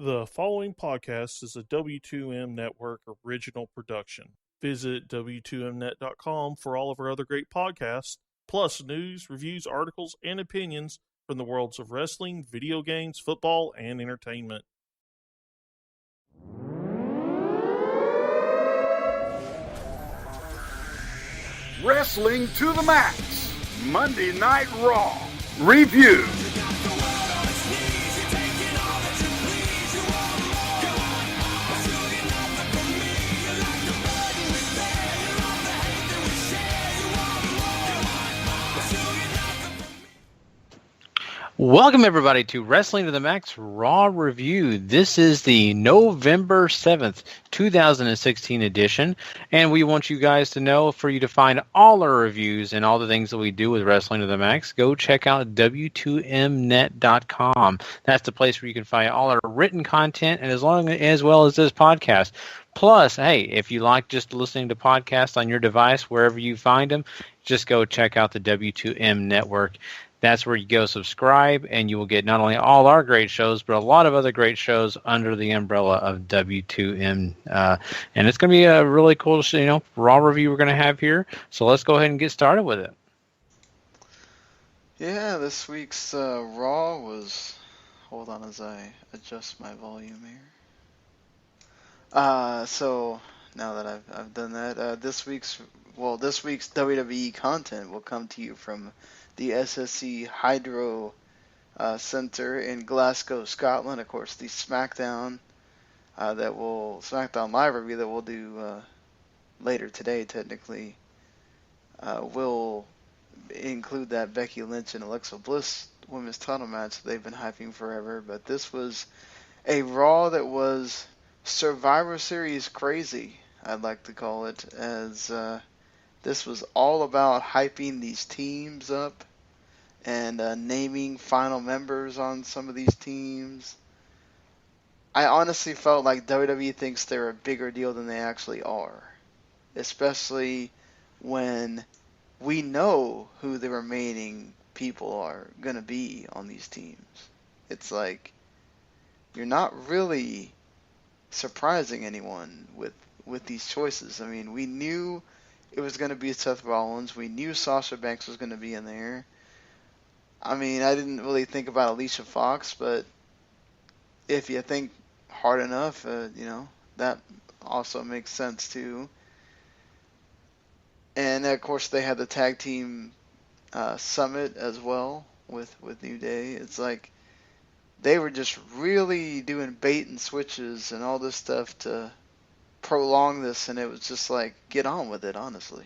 The following podcast is a W2M Network original production. Visit W2Mnet.com for all of our other great podcasts, plus news, reviews, articles, and opinions from the worlds of wrestling, video games, football, and entertainment. Wrestling to the Max, Monday Night Raw, Review. Welcome, everybody, to Wrestling to the Max Raw Review. This is the November 7th, 2016 edition, and we want you guys to know, for you to find all our reviews and all the things that we do with Wrestling to the Max, go check out W2Mnet.com. That's the place where you can find all our written content and as well as this podcast. Plus, hey, if you like just listening to podcasts on your device, wherever you find them, just go check out the W2M Network. That's where you go subscribe, and you will get not only all our great shows, but a lot of other great shows under the umbrella of W2M. And it's going to be a really cool, Raw review we're going to have here. So let's go ahead and get started with it. Yeah, this week's Raw was... Hold on as I adjust my volume here. So now that I've done that, this week's WWE content will come to you from the SSE Hydro Center in Glasgow, Scotland. Of course, the SmackDown Live review that we'll do later today, technically, will include that Becky Lynch and Alexa Bliss women's title match that they've been hyping forever. But this was a Raw that was Survivor Series crazy, I'd like to call it, as this was all about hyping these teams up and naming final members on some of these teams. I honestly felt like WWE thinks they're a bigger deal than they actually are, especially when we know who the remaining people are going to be on these teams. It's like you're not really surprising anyone with these choices. I mean, we knew it was going to be Seth Rollins. We knew Sasha Banks was going to be in there. I mean, I didn't really think about Alicia Fox, but if you think hard enough, that also makes sense too. And of course, they had the tag team summit as well with New Day. It's like they were just really doing bait and switches and all this stuff to prolong this, and it was just like, get on with it, honestly.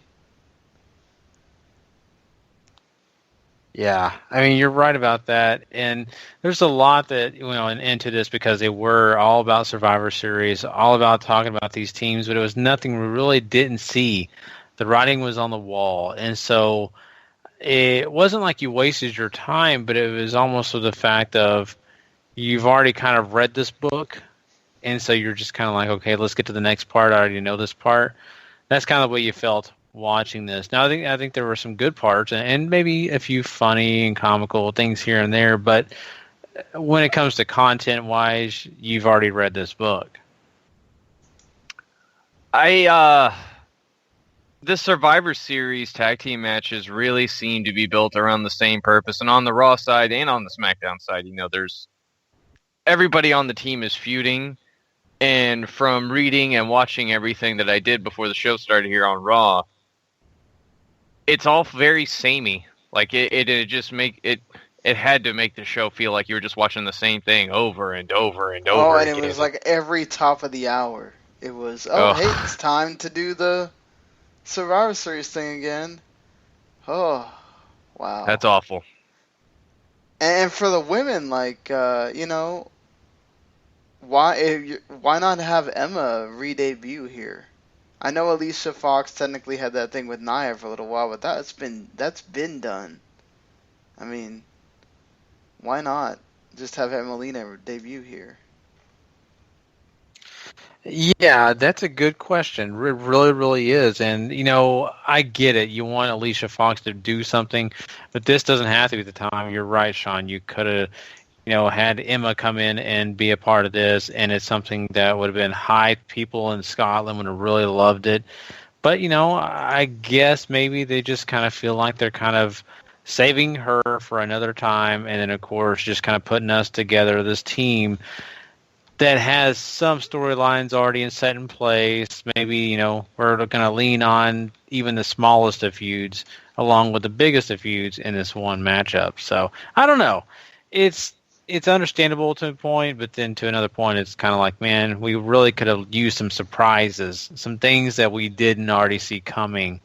Yeah, I mean, you're right about that, and there's a lot that into this because they were all about Survivor Series, all about talking about these teams, but it was nothing we really didn't see. The writing was on the wall, and so it wasn't like you wasted your time, but it was almost with the fact of you've already kind of read this book, and so you're just kind of like, okay, let's get to the next part. I already know this part. That's kind of the way you felt watching this. Now, I think there were some good parts and maybe a few funny and comical things here and there, but when it comes to content-wise, you've already read this book. The Survivor Series tag team matches really seem to be built around the same purpose, and on the Raw side and on the SmackDown side, there's everybody on the team is feuding, and from reading and watching everything that I did before the show started here on Raw, it's all very samey. Like it had to make the show feel like you were just watching the same thing over and over and over. Oh, and it was like every top of the hour. It was, hey, it's time to do the Survivor Series thing again. Oh, wow. That's awful. And for the women, like, why not have Emma re-debut here? I know Alicia Fox technically had that thing with Nia for a little while, but that's been done. I mean, why not just have Emelina debut here? Yeah, that's a good question. It really, really is. And, I get it. You want Alicia Fox to do something, but this doesn't have to be the time. You're right, Sean. You could have had Emma come in and be a part of this, and it's something that would have been hype. People in Scotland would have really loved it. But, I guess maybe they just kind of feel like they're kind of saving her for another time, and then, of course, just kind of putting us together, this team that has some storylines already set in place. Maybe, we're going to lean on even the smallest of feuds along with the biggest of feuds in this one matchup. So, I don't know. It's understandable to a point, but then to another point, it's kind of like, man, we really could have used some surprises, some things that we didn't already see coming.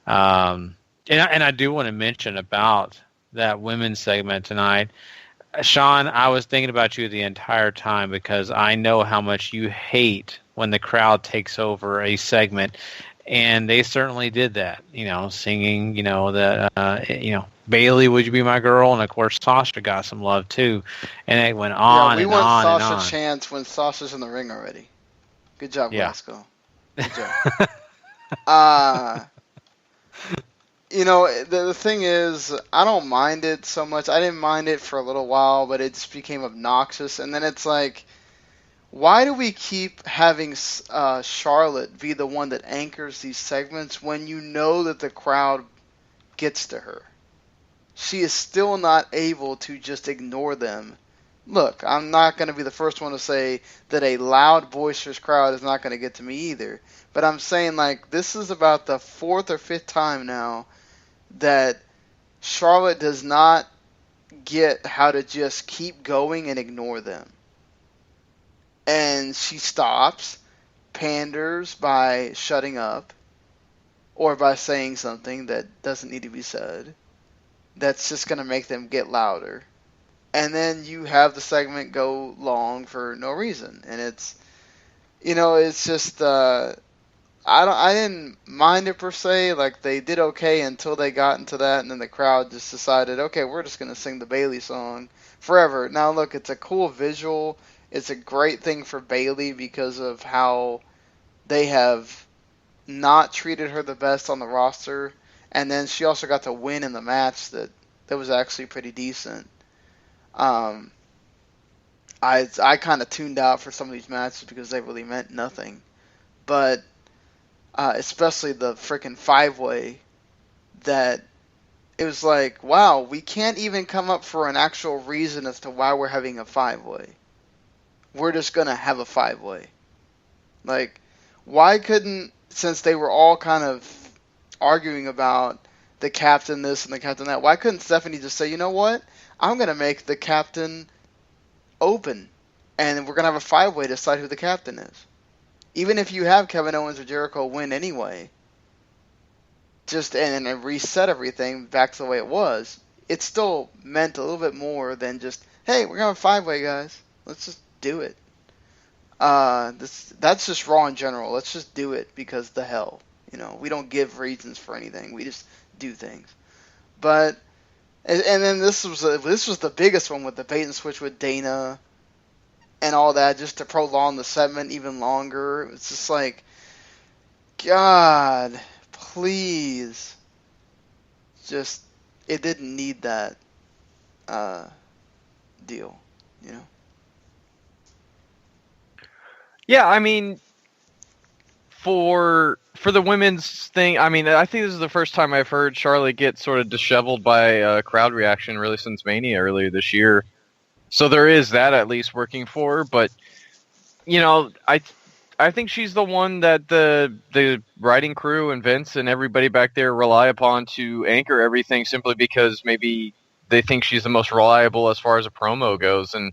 And I do want to mention about that women's segment tonight. Sean, I was thinking about you the entire time because I know how much you hate when the crowd takes over a segment, and they certainly did that. Singing, that Bailey, would you be my girl? And of course, Sasha got some love too, and it went on we and want on Sasha and on. chance when Sasha's in the ring already. Good job, Yeah. Glasgow. Good job. The thing is, I don't mind it so much. I didn't mind it for a little while, but it just became obnoxious. And then it's like, why do we keep having Charlotte be the one that anchors these segments when you know that the crowd gets to her? She is still not able to just ignore them. Look, I'm not going to be the first one to say that a loud, boisterous crowd is not going to get to me either. But I'm saying, like, this is about the 4th or 5th time now that Charlotte does not get how to just keep going and ignore them. And she stops, panders by shutting up, or by saying something that doesn't need to be said. That's just going to make them get louder. And then you have the segment go long for no reason. And it's just, I didn't mind it per se. Like, they did okay until they got into that, and then the crowd just decided, okay, we're just going to sing the Bailey song forever. Now, look, it's a cool visual. It's a great thing for Bailey because of how they have not treated her the best on the roster. And then she also got to win in the match that was actually pretty decent. I kind of tuned out for some of these matches because they really meant nothing. But especially the freaking 5-way, that it was like, wow, we can't even come up for an actual reason as to why we're having a 5-way. We're just going to have a 5-way. Like, why couldn't, since they were all kind of arguing about the captain this and the captain that, why couldn't Stephanie just say, you know what? I'm going to make the captain open, and we're going to have a 5-way to decide who the captain is. Even if you have Kevin Owens or Jericho win anyway, just and reset everything back to the way it was, it still meant a little bit more than just, hey, we're going to have a 5-way, guys. Let's just do it. That's just Raw in general. Let's just do it because the hell. We don't give reasons for anything. We just do things. But and then this was the biggest one with the bait and switch with Dana and all that, just to prolong the segment even longer. It's just like, God, please. Just, it didn't need that deal, Yeah, I mean, for the women's thing, I mean, I think this is the first time I've heard Charlotte get sort of disheveled by a crowd reaction really since Mania earlier this year. So there is that at least working for her, but I think she's the one that the writing crew and Vince and everybody back there rely upon to anchor everything, simply because maybe they think she's the most reliable as far as a promo goes. And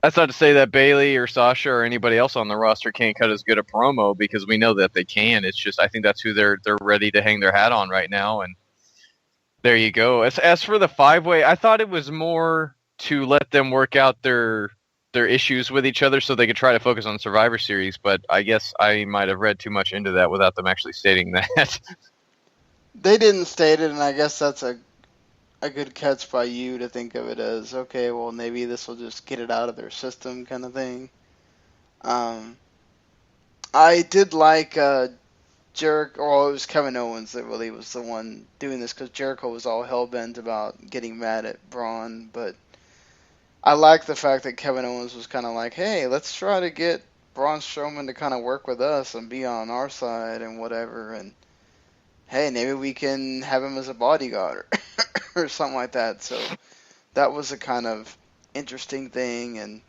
that's not to say that Bailey or Sasha or anybody else on the roster can't cut as good a promo, because we know that they can. It's just, I think that's who they're ready to hang their hat on right now. And there you go. As for the 5-way, I thought it was more to let them work out their issues with each other so they could try to focus on Survivor Series, but I guess I might have read too much into that without them actually stating that. They didn't state it, and I guess that's a good catch by you to think of it as, okay, well, maybe this will just get it out of their system kind of thing. I did like Jericho, well, it was Kevin Owens that really was the one doing this, because Jericho was all hell-bent about getting mad at Braun, but I like the fact that Kevin Owens was kind of like, hey, let's try to get Braun Strowman to kind of work with us and be on our side and whatever. And hey, maybe we can have him as a bodyguard or something like that. So that was a kind of interesting thing. And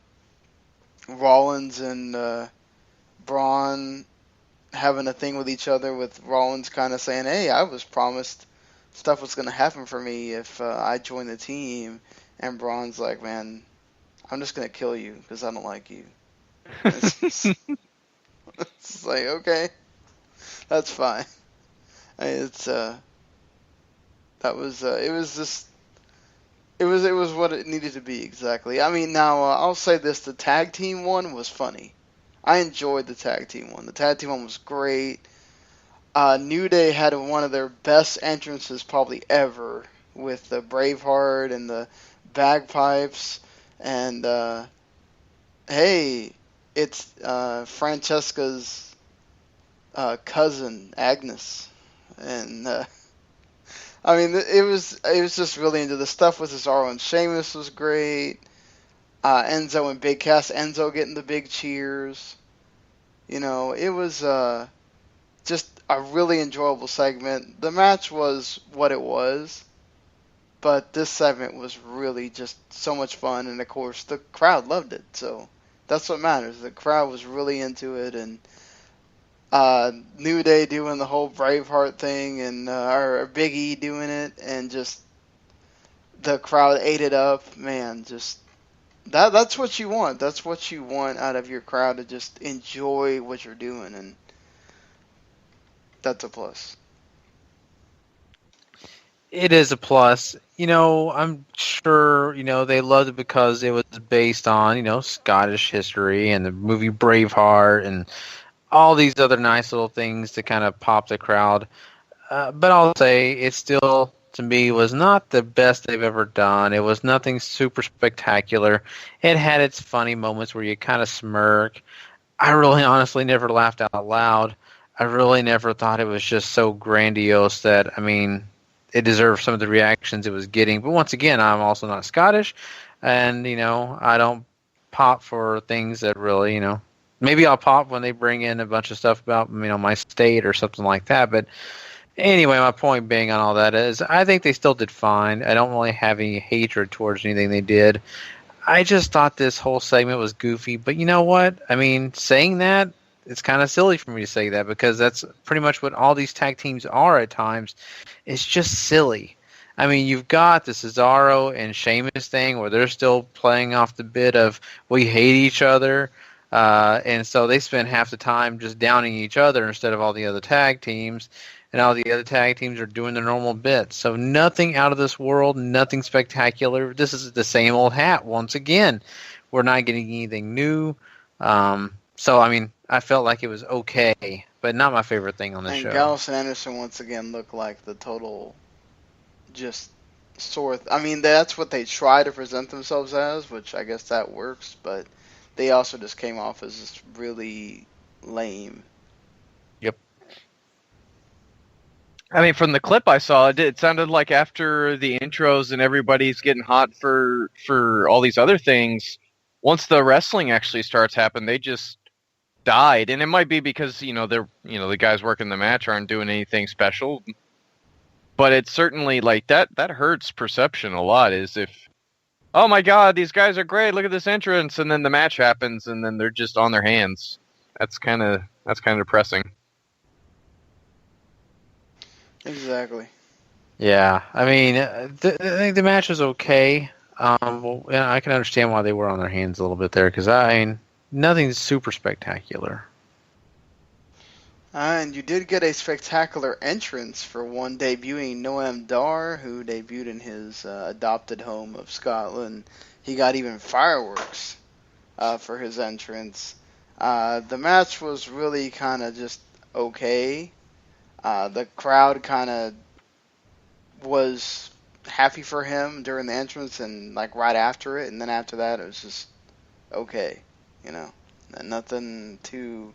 Rollins and Braun having a thing with each other, with Rollins kind of saying, hey, I was promised stuff was going to happen for me if I joined the team. And Braun's like, man, I'm just going to kill you because I don't like you. It's like, okay, that's fine. It's that was it was just it was what it needed to be exactly. I mean, now I'll say this: the tag team one was funny. I enjoyed the tag team one. The tag team one was great. New Day had one of their best entrances probably ever with the Braveheart and the bagpipes and hey, it's Francesca's cousin Agnes, and I mean it was just really into the stuff with Cesaro and Sheamus was great. Enzo and Big Cass, Enzo getting the big cheers. You know, it was just a really enjoyable segment. The match was what it was, but this segment was really just so much fun, and of course the crowd loved it. So that's what matters. The crowd was really into it, and New Day doing the whole Braveheart thing, and or Big E doing it, and just the crowd ate it up. Man, just that's what you want. That's what you want out of your crowd, to just enjoy what you're doing, and that's a plus. It is a plus. You know, I'm sure, you know, they loved it because it was based on, you know, Scottish history and the movie Braveheart and all these other nice little things to kind of pop the crowd. But I'll say it still, to me, was not the best they've ever done. It was nothing super spectacular. It had its funny moments where you kind of smirk. I really honestly never laughed out loud. I really never thought it was just so grandiose that, I mean, it deserved some of the reactions it was getting. But once again, I'm also not Scottish, and, you know, I don't pop for things that really, you know, maybe I'll pop when they bring in a bunch of stuff about, you know, my state or something like that. But anyway, my point being on all that is I think they still did fine. I don't really have any hatred towards anything they did. I just thought this whole segment was goofy. But you know what? I mean, saying that, it's kind of silly for me to say that, because that's pretty much what all these tag teams are at times. It's just silly. I mean, you've got the Cesaro and Sheamus thing where they're still playing off the bit of we hate each other. And so they spend half the time just downing each other instead of all the other tag teams. And all the other tag teams are doing their normal bits. So nothing out of this world, nothing spectacular. This is the same old hat once again. We're not getting anything new. So, I mean, I felt like it was okay, but not my favorite thing on the show. And Gallows and Anderson once again look like the total just sore. I mean, that's what they try to present themselves as, which I guess that works, but they also just came off as just really lame. Yep. I mean, from the clip I saw, it sounded like after the intros and everybody's getting hot for all these other things, once the wrestling actually starts happening, they just died. And it might be because, you know, they're, you know, the guys working the match aren't doing anything special. But it's certainly like that hurts perception a lot, is if, oh my God, these guys are great, look at this entrance, and then the match happens and then they're just on their hands. That's kind of depressing. Exactly. Yeah, I mean, I think the match was okay. Well, yeah, I can understand why they were on their hands a little bit there, because I mean, nothing super spectacular. And you did get a spectacular entrance for one, debuting Noam Dar, who debuted in his adopted home of Scotland. He got even fireworks for his entrance. The match was really kind of just okay. The crowd kind of was happy for him during the entrance and like right after it, and then after that it was just okay, you know, nothing too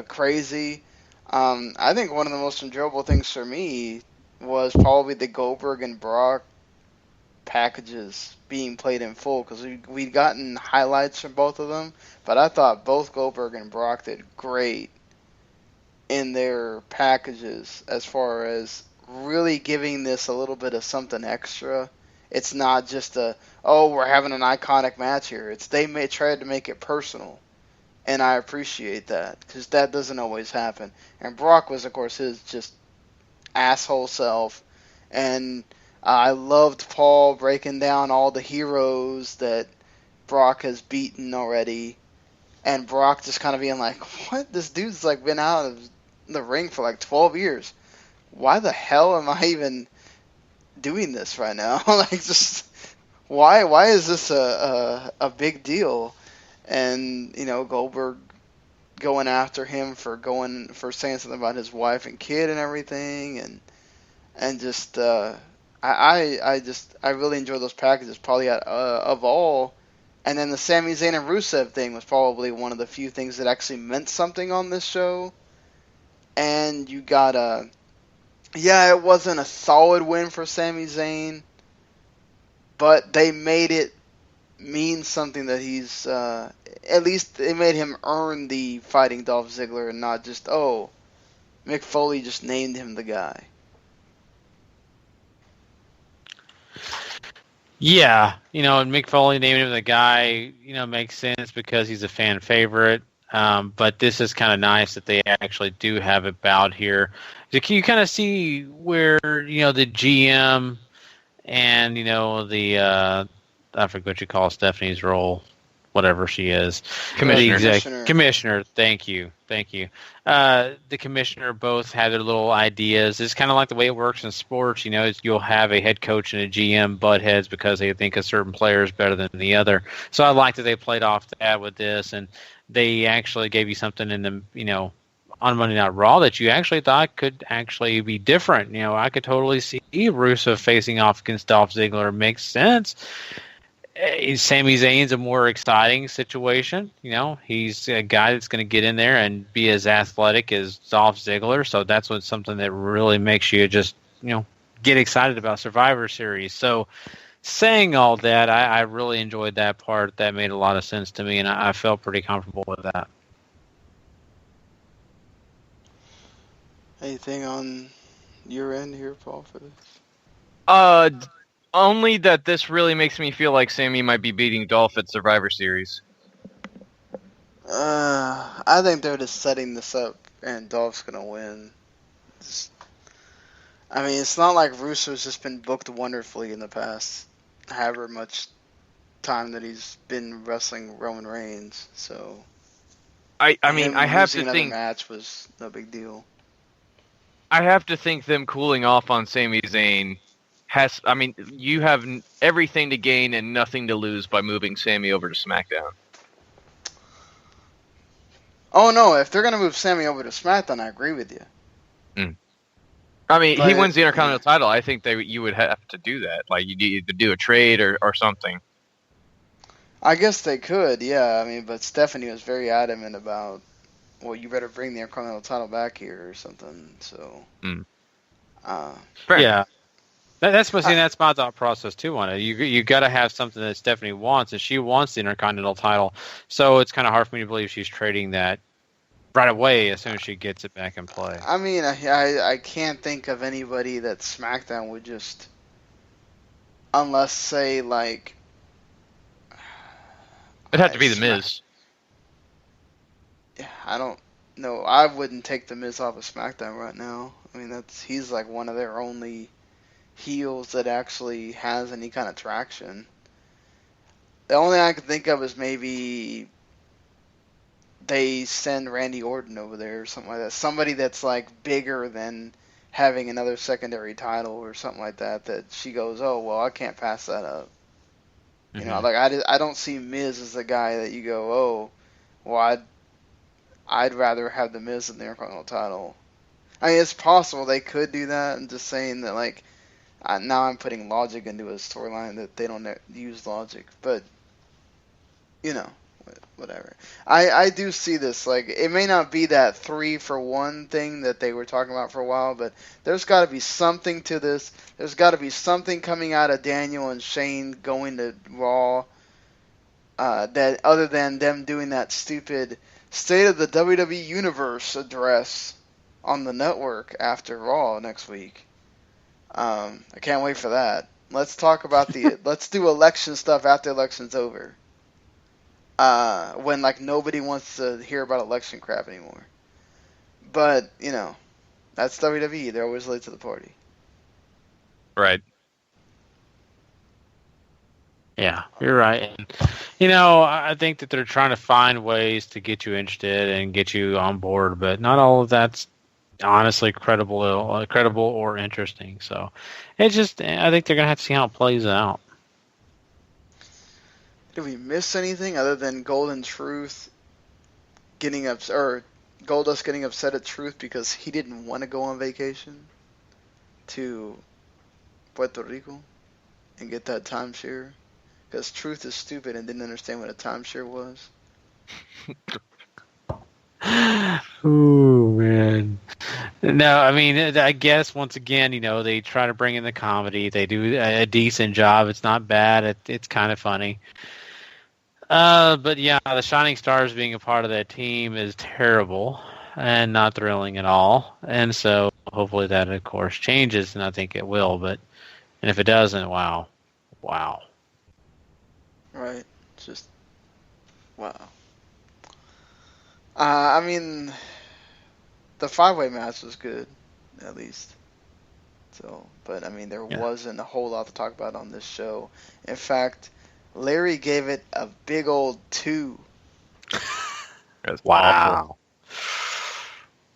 crazy. I think one of the most enjoyable things for me was probably the Goldberg and Brock packages being played in full, because we'd gotten highlights from both of them, but I thought both Goldberg and Brock did great in their packages as far as really giving this a little bit of something extra. It's not just we're having an iconic match here. They tried to make it personal, and I appreciate that, because that doesn't always happen. And Brock was, of course, his just asshole self, and I loved Paul breaking down all the heroes that Brock has beaten already, and Brock just kind of being like, what? This dude's like been out of the ring for like 12 years. Why the hell am I even doing this right now? Like, just why is this a big deal? And, you know, Goldberg going after him for saying something about his wife and kid and everything, and just I really enjoyed those packages, probably of all. And then the Sami Zayn and Rusev thing was probably one of the few things that actually meant something on this show. And you got it wasn't a solid win for Sami Zayn, but they made it mean something, that he's at least it made him earn the fighting Dolph Ziggler, and not just, Mick Foley just named him the guy. Yeah, and Mick Foley naming him the guy, makes sense because he's a fan favorite. But this is kind of nice that they actually do have it bout here. You kind of see where, the GM and, I forget what you call Stephanie's role, whatever she is. Commissioner. Thank you. The commissioner both have their little ideas. It's kind of like the way it works in sports. You'll have a head coach and a GM butt heads because they think a certain player is better than the other. So I like that they played off that with this, and they actually gave you something in the, on Monday Night Raw that you actually thought could actually be different. I could totally see Rusev facing off against Dolph Ziggler. It makes sense. Sami Zayn's a more exciting situation. He's a guy that's going to get in there and be as athletic as Dolph Ziggler. So that's something that really makes you just, get excited about Survivor Series. So saying all that, I really enjoyed that part. That made a lot of sense to me, and I felt pretty comfortable with that. Anything on your end here, Paul, for this? Only that this really makes me feel like Sammy might be beating Dolph at Survivor Series. I think they're just setting this up, and Dolph's gonna win. It's not like Russo's just been booked wonderfully in the past, however much time that he's been wrestling Roman Reigns. So, I have to think match was no big deal. I have to think them cooling off on Sami Zayn you have everything to gain and nothing to lose by moving Sammy over to SmackDown. Oh no, if they're going to move Sammy over to SmackDown, I agree with you. He wins the Intercontinental title. I think you would have to do that. Like, you need to do a trade or something. I guess they could, yeah. But Stephanie was very adamant about, well, you better bring the Intercontinental title back here or something. So, yeah. That's my thought process too on it. You got to have something that Stephanie wants, and she wants the Intercontinental title. So it's kind of hard for me to believe she's trading that right away as soon as she gets it back in play. I can't think of anybody that SmackDown would just, unless say like, it'd have to be the Miz. Yeah, I don't know. I wouldn't take the Miz off of SmackDown right now. He's like one of their only heels that actually has any kind of traction. The only thing I can think of is maybe they send Randy Orton over there or something like that. Somebody that's like bigger than having another secondary title or something like that. That she goes, oh well, I can't pass that up. Mm-hmm. I don't see Miz as the guy that you go, oh, well, I'd rather have the Miz in the Intercontinental title. It's possible they could do that. I'm just saying that, like, now I'm putting logic into a storyline that they don't use logic. But, whatever. I do see this. Like, it may not be that 3-for-1 thing that they were talking about for a while, but there's got to be something to this. There's got to be something coming out of Daniel and Shane going to Raw that other than them doing that stupid State of the WWE Universe address on the network after Raw next week. I can't wait for that. Let's talk about let's do election stuff after election's over. When like nobody wants to hear about election crap anymore. But, you know, that's WWE. They're always late to the party. Right. Yeah, you're right. And, you know, I think that they're trying to find ways to get you interested and get you on board, but not all of that's honestly credible or interesting. So it's just, I think they're going to have to see how it plays out. Did we miss anything other than Golden Truth getting upset, or Goldust getting upset at Truth because he didn't want to go on vacation to Puerto Rico and get that timeshare? Because Truth is stupid and didn't understand what a timeshare was. Ooh, man. No, I mean, I guess once again, you know, they try to bring in the comedy. They do a decent job. It's not bad. It's kind of funny. But yeah, the Shining Stars being a part of that team is terrible and not thrilling at all. And so hopefully that, of course, changes, and I think it will. And if it doesn't, wow. Right. Just, wow. I mean, the 5-way match was good, at least. So, but I mean, there wasn't a whole lot to talk about on this show. In fact, Larry gave it a big old 2. That's wow.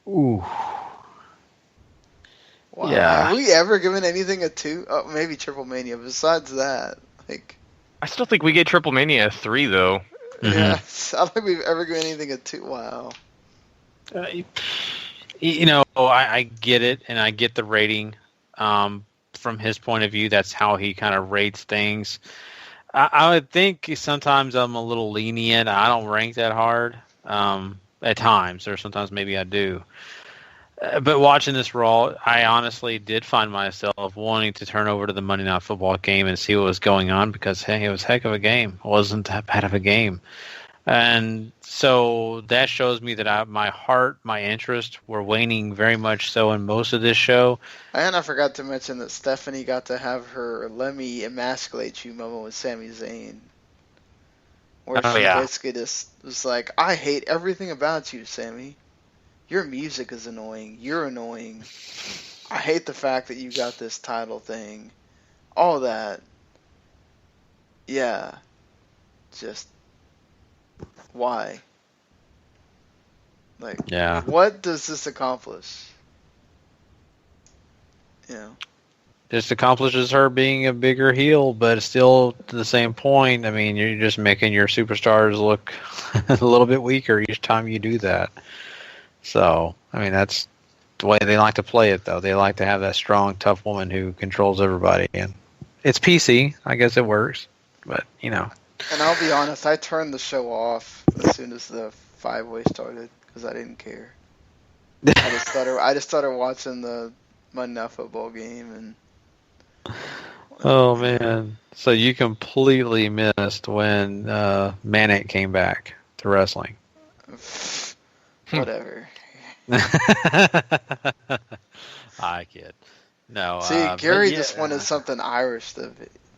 Awful. Ooh. Wow. Yeah. Have we ever given anything a 2? Oh, maybe Triple Mania. Besides that, like, I still think we get Triple Mania a 3, though. yeah, I don't think we've ever given anything a 2. Wow. You know, I get it, and I get the rating. From his point of view, that's how he kind of rates things. I would think sometimes I'm a little lenient. I don't rank that hard at times, or sometimes maybe I do. But watching this Raw, I honestly did find myself wanting to turn over to the Monday Night Football game and see what was going on because, hey, it was a heck of a game. It wasn't that bad of a game. And so that shows me that my heart, my interest were waning very much so in most of this show. And I forgot to mention that Stephanie got to have her "let me emasculate you" moment with Sami Zayn. Where she basically just was like, I hate everything about you, Sami. Your music is annoying. You're annoying. I hate the fact that you got this title thing. All that. Yeah. Just, why? Like, what does this accomplish? You know? Just accomplishes her being a bigger heel, but still to the same point. I mean, you're just making your superstars look a little bit weaker each time you do that. So, I mean, that's the way they like to play it, though. They like to have that strong, tough woman who controls everybody. And it's PC. I guess it works. But, you know. And I'll be honest, I turned the show off as soon as the 5-way started because I didn't care. I just started watching the Monday Night Football game. And oh, man. So you completely missed when Manic came back to wrestling. Whatever. I kid. No. See, Gary just wanted something Irish to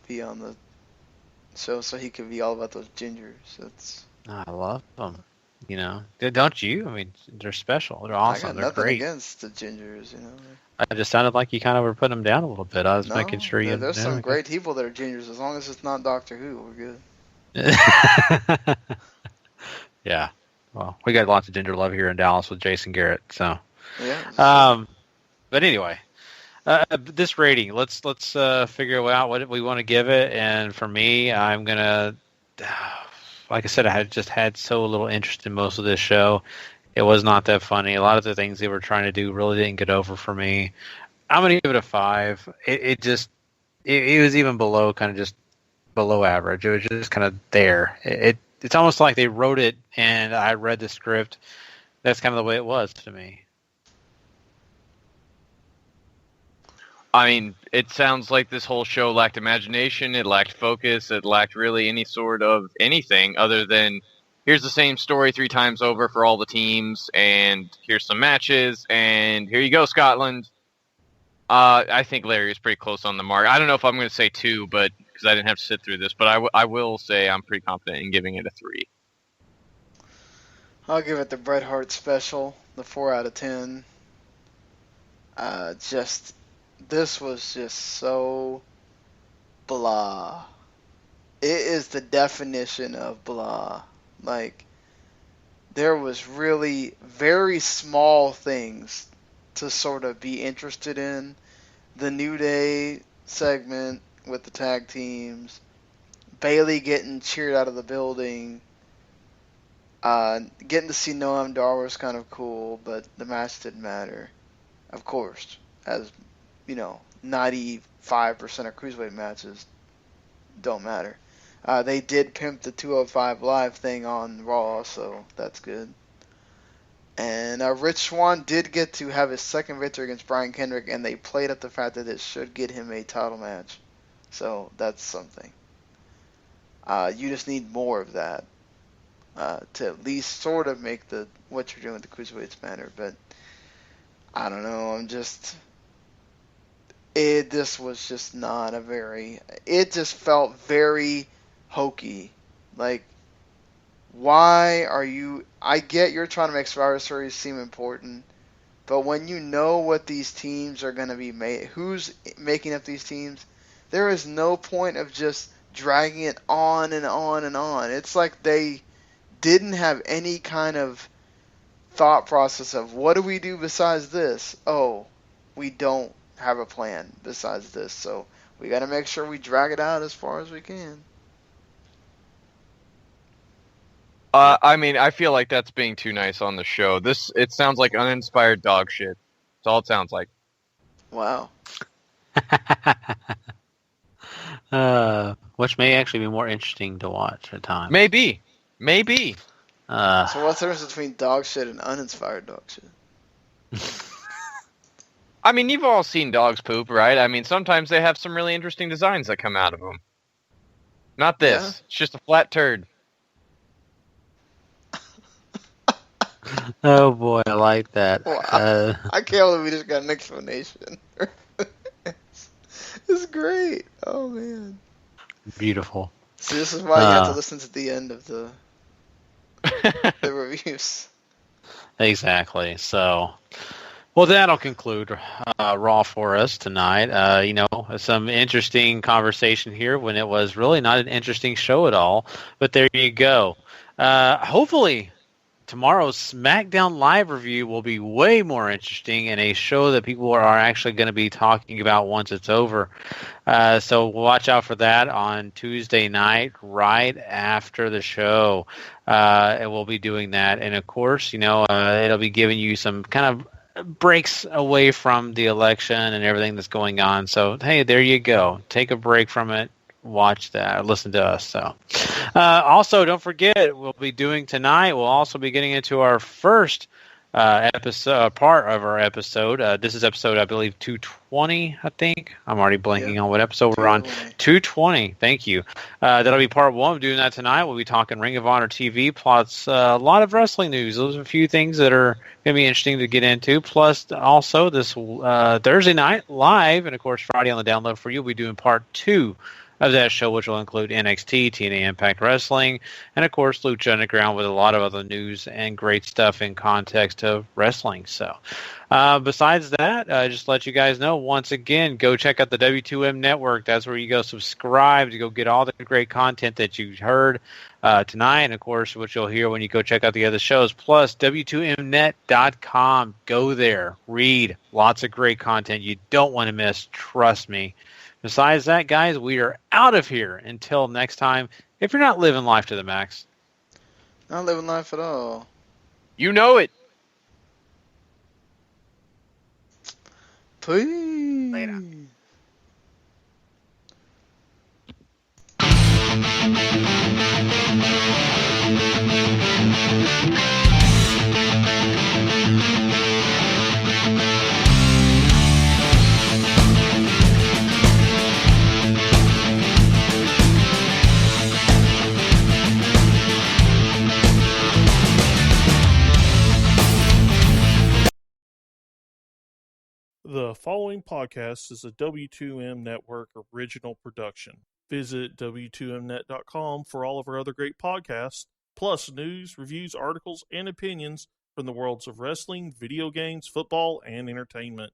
be on the show, so he could be all about those gingers. I love them. You know, don't you? I mean, they're special. They're awesome. I got they're nothing great. against the gingers. You know. I just sounded like you kind of were putting them down a little bit. I was making sure you. There's some great people that are gingers. As long as it's not Doctor Who, we're good. Yeah. Well, we got lots of ginger love here in Dallas with Jason Garrett. So, yeah. But anyway, this rating. Let's figure out what we want to give it. And for me, I'm gonna, like I said, I just had so little interest in most of this show. It was not that funny. A lot of the things they were trying to do really didn't get over for me. I'm gonna give it a 5. It was even below, kind of just below average. It was just kind of there. it's almost like they wrote it and I read the script. That's kind of the way it was to me. I mean, it sounds like this whole show lacked imagination, it lacked focus, it lacked really any sort of anything other than here's the same story 3 times over for all the teams, and here's some matches, and here you go, Scotland. I think Larry is pretty close on the mark. I don't know if I'm going to say 2, but because I didn't have to sit through this, but I will say I'm pretty confident in giving it a 3. I'll give it the Bret Hart special, the 4 out of 10. This was just so blah. It is the definition of blah. Like, there was really very small things to sort of be interested in. The New Day segment with the tag teams, Bayley getting cheered out of the building, getting to see Noam Dar was kind of cool, but the match didn't matter. Of course, as you know, 95% of cruiserweight matches don't matter. They did pimp the 205 Live thing on Raw, so that's good. And Rich Swann did get to have his second victory against Brian Kendrick, and they played up the fact that it should get him a title match. So that's something. You just need more of that to at least sort of make what you're doing with the cruiserweights matter. But I don't know. This was just not it just felt very hokey. Like, why are you... I get you're trying to make Survivor Series seem important, but when you know what these teams are going to be made, who's making up these teams, there is no point of just dragging it on and on and on. It's like they didn't have any kind of thought process of, what do we do besides this? Oh, we don't have a plan besides this, so we got to make sure we drag it out as far as we can. I mean, I feel like that's being too nice on the show. It sounds like uninspired dog shit. That's all it sounds like. Wow. Which may actually be more interesting to watch at times. Maybe. So what's the difference between dog shit and uninspired dog shit? I mean, you've all seen dogs poop, right? I mean, sometimes they have some really interesting designs that come out of them. Not this. Yeah. It's just a flat turd. Oh boy, I like that. Well, I can't believe we just got an explanation. It's great. Oh man. Beautiful. See, this is why you have to listen to the end of the reviews. Exactly. So, well, that'll conclude Raw for us tonight. Some interesting conversation here when it was really not an interesting show at all. But there you go. Hopefully, tomorrow's SmackDown Live review will be way more interesting and a show that people are actually going to be talking about once it's over. So watch out for that on Tuesday night, right after the show. And we'll be doing that. And of course, it'll be giving you some kind of breaks away from the election and everything that's going on. So, hey, there you go. Take a break from it. Watch that, listen to us. So, also, don't forget, we'll be doing tonight. We'll also be getting into our first episode, part of our episode. This is episode, I believe, 220. I think I'm already blanking on what episode we're on. 220. Thank you. That'll be part 1. We're doing that tonight. We'll be talking Ring of Honor TV, plus a lot of wrestling news. Those are a few things that are going to be interesting to get into. Plus, also this Thursday night live, and of course Friday on the download for you. We'll be doing part 2 of that show, which will include NXT, TNA Impact Wrestling, and of course Lucha Underground with a lot of other news and great stuff in context of wrestling. So, besides that, just let you guys know, once again, go check out the W2M Network. That's where you go subscribe to go get all the great content that you heard tonight, and of course what you'll hear when you go check out the other shows. Plus, W2Mnet.com. Go there, read lots of great content you don't want to miss. Trust me. Besides that, guys, we are out of here until next time. If you're not living life to the max. Not living life at all. You know it. Peace. Later. The following podcast is a W2M Network original production. Visit W2Mnet.com for all of our other great podcasts, plus news, reviews, articles, and opinions from the worlds of wrestling, video games, football, and entertainment.